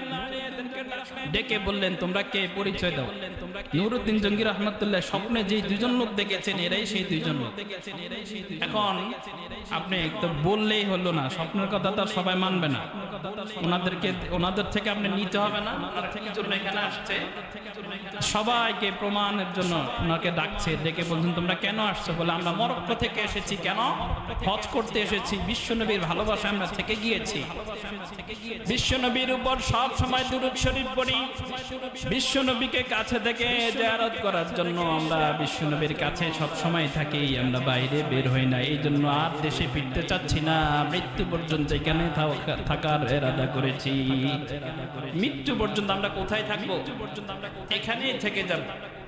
ডেকে বললেন, তোমরা কে? পরিচয় দাও। নূরউদ্দিন জঙ্গি রাহমাতুল্লাহ স্বপ্নে যে দুজন লোক দেখেছেন, এরাই সেই দুইজন লোক। এখন আপনি তো বললেই হলো না, স্বপ্নের কথা তো সবাই মানবে না। ওনাদের থেকে আপনি নিতে হবে না। আর কি জন্য এখানে আসছে? সবাইকে প্রমাণের জন্য ওনাকে ডাকছে, ডেকে বলছেন, তোমরা কেন আসছো? বলে, আমরা মরক্কো থেকে এসেছি। কেন? হজ করতে এসেছি, বিশ্বনবীর ভালোবাসা আমরা থেকে গিয়েছি। বিশ্বনবীর উপর সব সময় দুরূদ শরীফ পড়ি, বিশ্বনবীকে কাছে থেকে জিয়ারত করার জন্য আমরা বিশ্বনবীর কাছে সব সময় থাকি, আমরা বাইরে বের হই না। এই জন্য আর দেশে ফিরতে চাচ্ছি না, মৃত্যু পর্যন্ত এখানে থাকার ইরাদা করেছি। মৃত্যু পর্যন্ত আমরা কোথায় থাকবো? এখানেই থেকে যাব,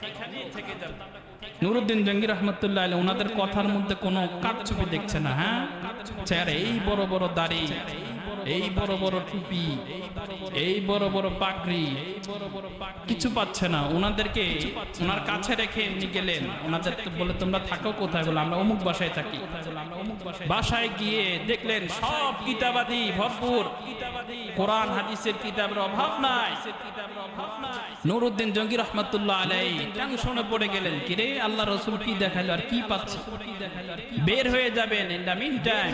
এখানেই থেকে যাব। নূরউদ্দিন জঙ্গি রাহমাতুল্লাহি আলাইহি ওনাদের কথার মধ্যে কোনো কারচুপি দেখছে না। হ্যাঁ, চেহারা এই বড় বড় দাড়ি, এই বড় বড় টুপি, এই বড় বড় পাগড়ি, কিছু পাচ্ছে না। ওনাদেরকে ওনার কাছে রেখে এমনি গেলেন। ওনাদের বলে, তোমরা থাকো কোথায়? বলে, আমরা অমুক বাসায় থাকি। বাসায় গিয়ে দেখলেন সব কিতাবাদি ভরপুর, কোরআন হাদিসের কিতাবের অভাব নাই। নূরউদ্দিন জঙ্গি রাহমাতুল্লাহি আলাইহি টেনশনে পড়ে গেলেন, কিরে, আল্লাহ রাসূল কি দেখালো আর কি পাচ্ছে? বের হয়ে যাবেন। ইন দা মিন টাইম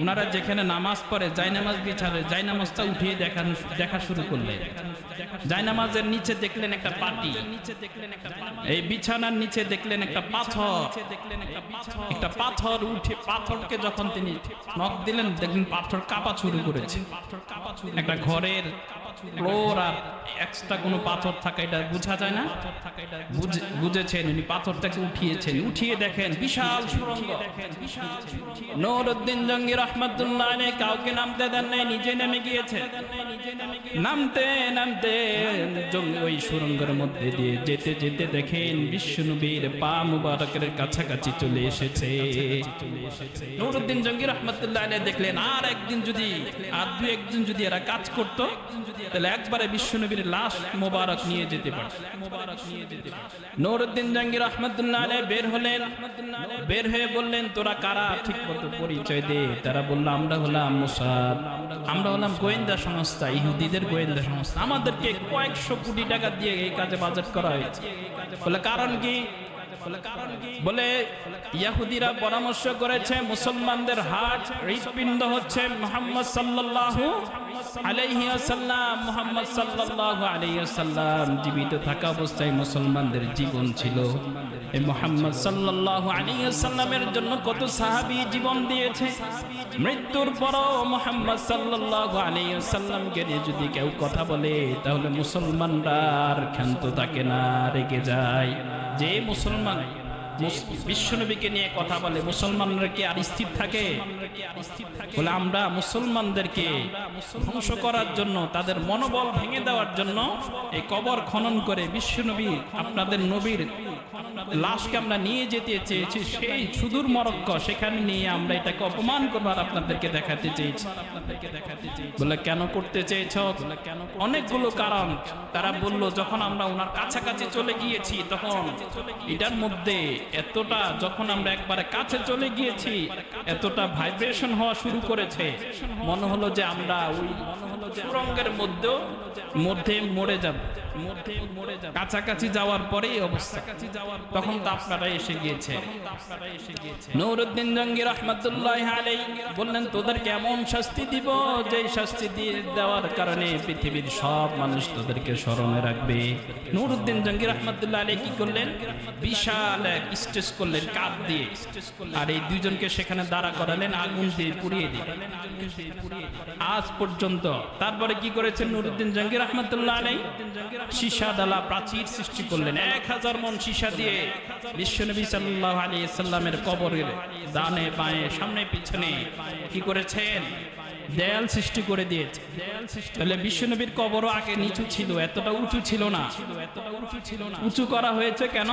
ওনারা যেখানে নামাজ পড়ে, জায়নামাজ বিছালে, জায়নামাজটা উঠিয়ে দেখা শুরু করলেন। জায়নামাজের নিচে দেখলেন একটা পাটি, এই বিছানার নিচে দেখলেন একটা পাথর। একটা পাথর উঠে, পাথরকে যখন তিনি নখ দিলেন, দেখলেন পাথর কাঁপা শুরু করেছে। একটা ঘরের ফ্লোর আর এক্সট্রা কোনো পাথর থাকা, এটা বোঝা যায় না। বুঝেছেন, উনি পাথরটাকে উঠিয়েছেন। উঠিয়ে দেখেন বিশাল সুড়ঙ্গ। নূরউদ্দিন জঙ্গি রাহমাতুল্লাহি আলাইহি কাউকে নামতে দেন নাই, নিজে নেমে গিয়েছে। নামতে নামতে ওই সুড়ঙ্গের মধ্যে দিয়ে যেতে যেতে দেখেন বিশ্বনবীর পা মুবারকের কাছাকাছি চলে এসেছে। নূরউদ্দিন জঙ্গি রাহমাতুল্লাহি আলাইহি দেখলেন, আর একদিন যদি, আর দুই একদিন যদি এরা কাজ করত, তাহলে একবারে বিশ্বনবীর লাশ মোবারক নিয়ে যেতে পারত। নূরউদ্দিন জঙ্গি রাহমাতুল্লাহি আলাইহি বের হলেন। বের হয়ে বললেন, তোরা কারা? ঠিক মতো পরিচয় দে। তারা বলল, আমরা হলাম মোসাদ, আমরা হলাম গোয়েন্দা সংস্থা, ইহুদিদের গোয়েন্দা সংস্থা। আমাদেরকে কয়েকশো কোটি টাকা দিয়ে এই কাজে বাজেট করা হয়েছে। বলে, কারণ কি? বলে, ইহুদিরা পরামর্শ করেছে মুসলমানদের হার্ট হৃৎপিণ্ড হচ্ছে মুহাম্মদ সাল্লাল্লাহু আলাইহি ওয়াসাল্লাম। মুহাম্মদ সাল্লাল্লাহু আলাইহি ওয়াসাল্লাম জীবিত থাকা অবস্থায় মুসলমানদের জীবন ছিল। এই মুহাম্মদ সাল্লাল্লাহু আলাইহি ওয়াসাল্লামের জন্য কত সাহাবী জীবন দিয়েছে। মৃত্যুর পরও মুহাম্মদ সাল্লাল্লাহু আলাইহি ওয়াসাল্লামকে নিয়ে যদি কেউ কথা বলে, তাহলে মুসলমানরা আর ক্ষান্ত থাকে না, রেগে যায়। যে মুসলমান বিশ্বনবীকে নিয়ে কথা বলে মুসলমানরা কি আর স্থির থাকে? বলে আমরা মুসলমানদেরকে ধ্বংস করার জন্য, তাদের মনোবল ভেঙে দেওয়ার জন্য এই কবর খনন করে বিশ্বনবী আপনাদের নবীর লাশকে আমরা নিয়ে যেতে চেয়েছি সেই সুদূর মরক্কো, সেখানে নিয়ে আমরা এটাকে অপমান করবার আপনাদেরকে দেখাতে চেয়েছি। বলে কেন করতে চেয়েছ? অনেকগুলো কারণ। তারা বলল যখন আমরা ওনার কাছাকাছি চলে গিয়েছি তখন এটার মধ্যে এতটা, যখন আমরা একবারে কাছে চলে গিয়েছি এতটা ভাইব্রেশন হওয়া শুরু করেছে, মনে হলো যে আমরা ওই সুরঙ্গের মধ্যে মরে যাব। কাছাকাছি যাওয়ার পরেই অবস্থা, তখন তো আপনারা এসে গিয়েছে। নুরউদ্দিন জঙ্গি রাহমাতুল্লাহি আলাইহি বললেন তোদেরকে এমন শাস্তি দিব যে শাস্তি দেওয়ার কারণে পৃথিবীর সব মানুষ তোদেরকে স্মরণে রাখবে। নুরউদ্দিন জঙ্গি রাহমাতুল্লাহি আলাইহি কি করলেন? বিশাল এক স্টেজ করলেন কাঠ দিয়ে, আর এই দুইজনকে সেখানে দাঁড়া করালেন, আগুন দিয়ে পুড়িয়ে দিলেন আজ পর্যন্ত। তারপরে কি করেছেন নুরউদ্দিন জঙ্গি রাহমাতুল্লাহি আলাইহি? সীসা ডালা প্রাচীর সৃষ্টি করলেন। 1000 মণ সীসা দিয়ে বিশ্বনবী সাল্লাল্লাহু আলাইহি সাল্লামের কবরের ডানে বাঁয়ে সামনে পিছনে কি করেছেন? দেয়াল সৃষ্টি করে দিয়েছে। তাহলে বিশ্বনবীর কবরও আগে নিচু ছিল, এতটা উঁচু ছিল না। উঁচু করা হয়েছে কেন?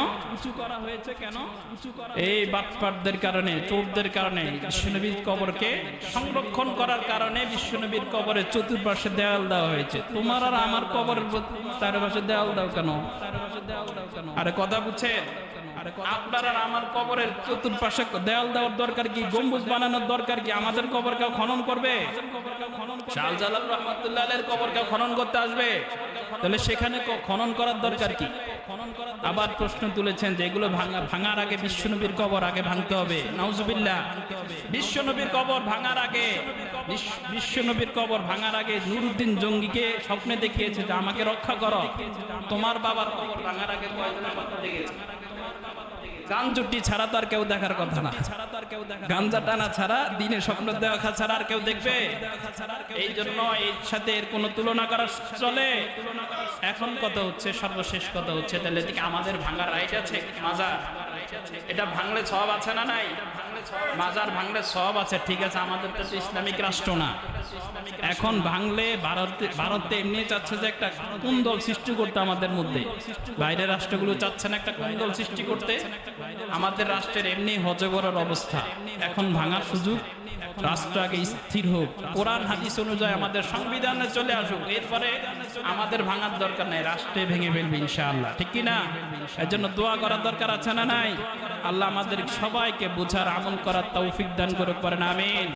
এই বাটপারদের কারণে, চোরদের কারণে। বিশ্বনবীর কবরকে সংরক্ষণ করার কারণে বিশ্বনবীর কবরের চতুর্পাশে দেয়াল দেওয়া হয়েছে। তোমার আর আমার কবরের চারপাশে দেয়াল দাও কেন? আরে কথা বুঝছেন? আপনার আর আমার কবরের চতুর্পাশে দেয়াল দেওয়ার দরকার কি? গম্বুজ বানানোর দরকার কি? আমাদের কবর কেউ খনন করবে? শাহজালাল রাহমাতুল্লাহ আলাইহির কবর কেউ খনন করতে আসবে? তাহলে সেখানে খনন করার দরকার কি? আবার প্রশ্ন তুলেছেন যে এগুলো ভাঙার আগে বিশ্বনবীর কবর আগে ভাঙতে হবে। নাউজুবিল্লাহ। বিশ্বনবীর কবর ভাঙার আগে, বিশ্বনবীর কবর ভাঙার আগে নুরউদ্দিন জঙ্গিকে স্বপ্নে দেখিয়েছে যে আমাকে রক্ষা করো। তোমার বাবার কবর ভাঙার আগে কয়জনের কথা দেখেছে? গাঞ্জুটি ছাড়া তো আর কেউ দেখার কথা না। গাঞ্জা টানা ছাড়া, দিনে স্বপ্ন দেখা ছাড়া আর কেউ দেখবে? এই জন্য এর সাথে এর কোনো তুলনা করা চলে? এখন কথা হচ্ছে, সর্বশেষ কথা হচ্ছে, তাহলে এদিকে আমাদের ভাঙার রাইট আছে? মাজার এটা ভাঙলে সওয়াব আছে না নাই? মাজার ভাঙলে সওয়াব আছে, ঠিক আছে। আমাদের তো ইসলামিক রাষ্ট্র না। এখন ভাঙলে ভারতে এমনি চাচ্ছে যে একটা কুন্দল সৃষ্টি করতে আমাদের মধ্যে। বাইরের রাষ্ট্রগুলো চাচ্ছে না একটা কুন্দল সৃষ্টি করতে? আমাদের রাষ্ট্রের এমনি হজবরের অবস্থা। এখন ভাঙার সুযোগ, রাষ্ট্র আগে স্থির হোক, কোরআন হাদিস অনুযায়ী আমাদের সংবিধানে চলে আসুক, এরপরে আমাদের ভাঙার দরকার নাই, রাষ্ট্রে ভেঙে ফেলবে ইনশাআল্লাহ। ঠিক কি না? এর জন্য দোয়া করার দরকার আছে না নাই? আল্লাহ আমাদের সবাইকে বোঝার, আমল করার তৌফিক দান করুক, করেন আমিন।